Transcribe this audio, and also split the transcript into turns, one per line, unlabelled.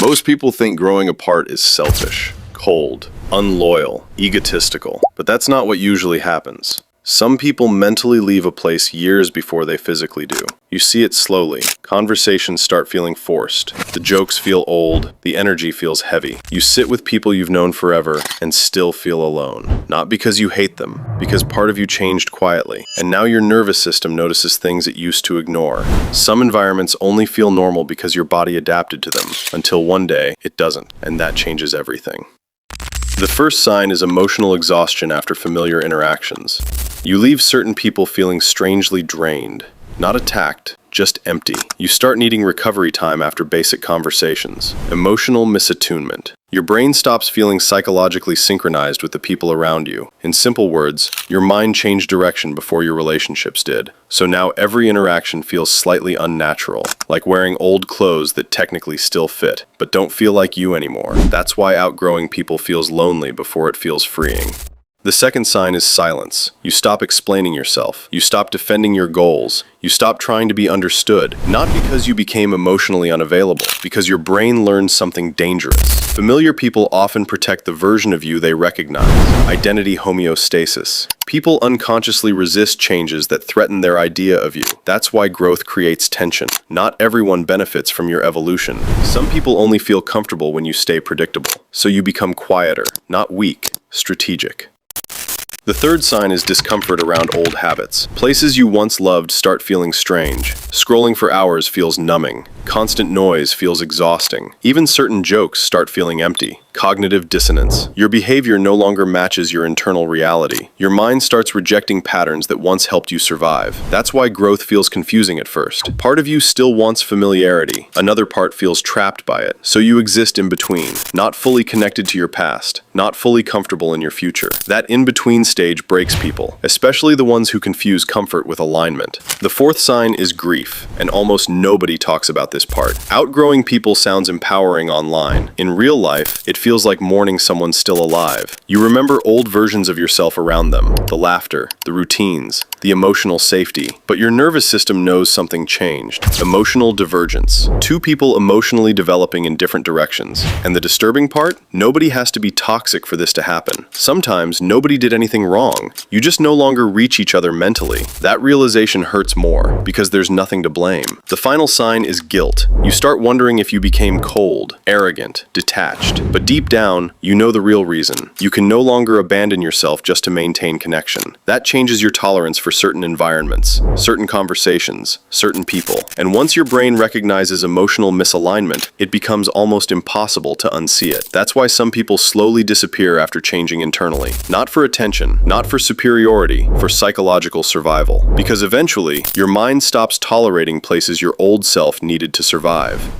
Most people think growing apart is selfish, cold, unloyal, egotistical, but that's not what usually happens. Some people mentally leave a place years before they physically do. You see it slowly. Conversations start feeling forced. The jokes feel old. The energy feels heavy. You sit with people you've known forever and still feel alone. Not because you hate them, because part of you changed quietly. And now your nervous system notices things it used to ignore. Some environments only feel normal because your body adapted to them, until one day it doesn't, and that changes everything. The first sign is emotional exhaustion after familiar interactions. You leave certain people feeling strangely drained, not attacked, just empty. You start needing recovery time after basic conversations. Emotional misattunement. Your brain stops feeling psychologically synchronized with the people around you. In simple words, your mind changed direction before your relationships did. So now every interaction feels slightly unnatural, like wearing old clothes that technically still fit, but don't feel like you anymore. That's why outgrowing people feels lonely before it feels freeing. The second sign is silence. You stop explaining yourself. You stop defending your goals. You stop trying to be understood, not because you became emotionally unavailable, because your brain learned something dangerous. Familiar people often protect the version of you they recognize. Identity homeostasis. People unconsciously resist changes that threaten their idea of you. That's why growth creates tension. Not everyone benefits from your evolution. Some people only feel comfortable when you stay predictable. So you become quieter, not weak, strategic. The third sign is discomfort around old habits. Places you once loved start feeling strange. Scrolling for hours feels numbing. Constant noise feels exhausting. Even certain jokes start feeling empty. Cognitive dissonance. Your behavior no longer matches your internal reality. Your mind starts rejecting patterns that once helped you survive. That's why growth feels confusing at first. Part of you still wants familiarity. Another part feels trapped by it. So you exist in between, not fully connected to your past, not fully comfortable in your future. That in-between stage breaks people, especially the ones who confuse comfort with alignment. The fourth sign is grief, and almost nobody talks about this part. Outgrowing people sounds empowering online. In real life, it feels like mourning someone still alive. You remember old versions of yourself around them, the laughter, the routines, the emotional safety, but your nervous system knows something changed. Emotional divergence. Two people emotionally developing in different directions. And the disturbing part? Nobody has to be toxic for this to happen. Sometimes nobody did anything wrong. You just no longer reach each other mentally. That realization hurts more because there's nothing to blame. The final sign is guilt. You start wondering if you became cold, arrogant, detached, but deep down, you know the real reason. You can no longer abandon yourself just to maintain connection. That changes your tolerance for certain environments, certain conversations, certain people. And once your brain recognizes emotional misalignment, it becomes almost impossible to unsee it. That's why some people slowly disappear after changing internally. Not for attention, not for superiority, for psychological survival. Because eventually, your mind stops tolerating places your old self needed to survive.